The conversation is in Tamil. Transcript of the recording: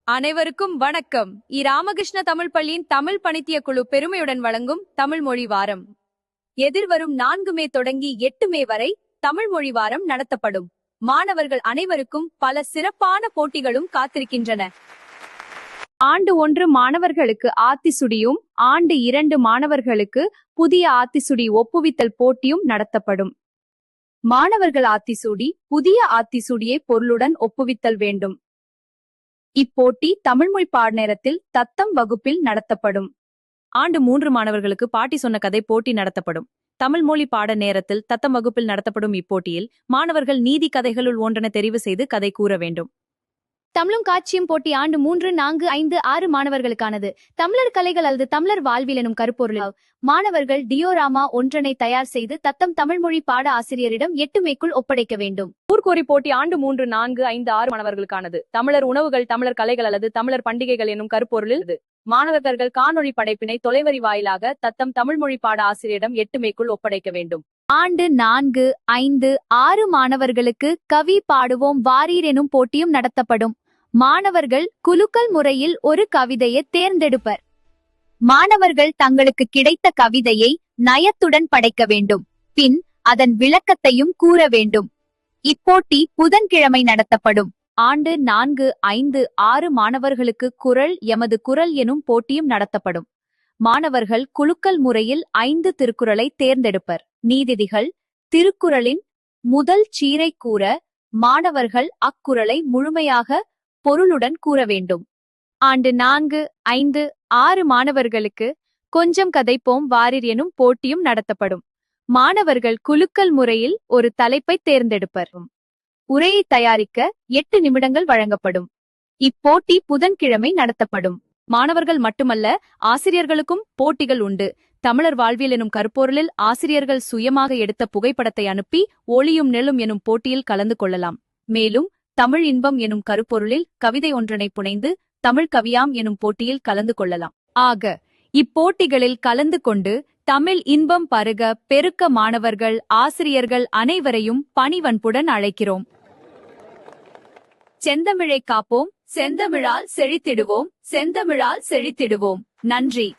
அனைவருக்கும் வணக்கம். ராமகிருஷ்ண தமிழ் பள்ளியின் தமிழ் பணித்திய குழு பெருமையுடன் வழங்கும் தமிழ் மொழி வாரம். எதிர்வரும் 4 மே தொடங்கி 8 மே வரை தமிழ் மொழி வாரம் நடத்தப்படும். மாணவர்கள் அனைவருக்கும் பல சிறப்பான போட்டிகளும் காத்திருக்கின்றன. ஆண்டு 1 மாணவர்களுக்கு ஆத்திசுடியும், ஆண்டு 2 மாணவர்களுக்கு புதிய ஆத்திசுடி ஒப்புவித்தல் போட்டியும் நடத்தப்படும். மாணவர்கள் ஆத்திசூடி, புதிய ஆத்திசூடியை பொருளுடன் ஒப்புவித்தல் வேண்டும். இப்போட்டி தமிழ்மொழி பாடநேரத்தில் தத்தம் வகுப்பில் நடத்தப்படும். ஆண்டு 3 மாணவர்களுக்கு பாட்டி சொன்ன கதை போட்டி நடத்தப்படும். தமிழ் மொழி பாட நேரத்தில் தத்தம் வகுப்பில் நடத்தப்படும் இப்போட்டியில் மாணவர்கள் நீதி கதைகளுள் ஒன்றென தெரிவு செய்து கதை கூற வேண்டும். தமிழும் காட்சியும் போட்டி ஆண்டு 3, 4, 5, 6 மாணவர்களுக்கானது. தமிழர் கலைகள் அல்லது தமிழர் வாழ்வில் எனும் கருப்பொருளில் மாணவர்கள் டியோராமா ஒன்றனை தயார் செய்து தத்தம் தமிழ்மொழி பாட ஆசிரியரிடம் 8 மேக்குள் ஒப்படைக்க வேண்டும். ஊர்கோரி போட்டி ஆண்டு 3, 4, 5, 6 மாணவர்களுக்கானது. தமிழர் உணவுகள், தமிழர் கலைகள் அல்லது தமிழர் பண்டிகைகள் எனும் கருப்பொருளில் மாணவர்கள் காணொளி படைப்பினை தொலைவரி வாயிலாக தத்தம் தமிழ்மொழி பாட ஆசிரியரிடம் 8 மேக்குள் ஒப்படைக்க வேண்டும். ஆண்டு 4, 5, 6 மாணவர்களுக்கு கவி பாடுவோம் வாரீர் எனும் போட்டியும் நடத்தப்படும். மாணவர்கள் குலுக்கல் முறையில் ஒரு கவிதையை தேர்ந்தெடுப்பர். மாணவர்கள் தங்களுக்கு கிடைத்த கவிதையை நயத்துடன் படைக்க வேண்டும். பின் அதன் விளக்கத்தையும் கூற வேண்டும். இப்போட்டி புதன்கிழமை நடத்தப்படும். ஆண்டு 4, 5, 6 மாணவர்களுக்கு குரல் எமது குரல் எனும் போட்டியும் நடத்தப்படும். மாணவர்கள் குலுக்கல் முறையில் 5 திருக்குறளை தேர்ந்தெடுப்பர். நீதிதிகள் திருக்குறளின் முதல் சீரை கூற மாணவர்கள் அக்குறளை முழுமையாக பொருளுடன் கூற வேண்டும். ஆண்டு 4, 5, 6 மாணவர்களுக்கு கொஞ்சம் கதைப்போம் வாரீர் எனும் போட்டியும் நடத்தப்படும். மாணவர்கள் குலுக்கல் முறையில் ஒரு தலைப்பை தேர்ந்தெடுப்பர். உரையை தயாரிக்க 8 நிமிடங்கள் வழங்கப்படும். இப்போட்டி புதன்கிழமை நடத்தப்படும். மாணவர்கள் மட்டுமல்ல, ஆசிரியர்களுக்கும் போட்டிகள் உண்டு. தமிழர் வாழ்வியல் எனும் கருப்பொருளில் ஆசிரியர்கள் சுயமாக எடுத்த புகைப்படத்தை அனுப்பி ஒளியும் நெழும் எனும் போட்டியில் கலந்து கொள்ளலாம். மேலும் தமிழ் இன்பம் எனும் கருப்பொருளில் கவிதை ஒன்றனை புனைந்து தமிழ் கவியாம் எனும் போட்டியில் கலந்து கொள்ளலாம். ஆக இப்போட்டிகளில் கலந்து கொண்டு தமிழ் இன்பம் பருக பெருக்க மாணவர்கள், ஆசிரியர்கள் அனைவரையும் பணிவன்புடன் அழைக்கிறோம். செந்தமிழை காப்போம், செந்தமிழால் செழித்திடுவோம், செந்தமிழால் செழித்திடுவோம். நன்றி.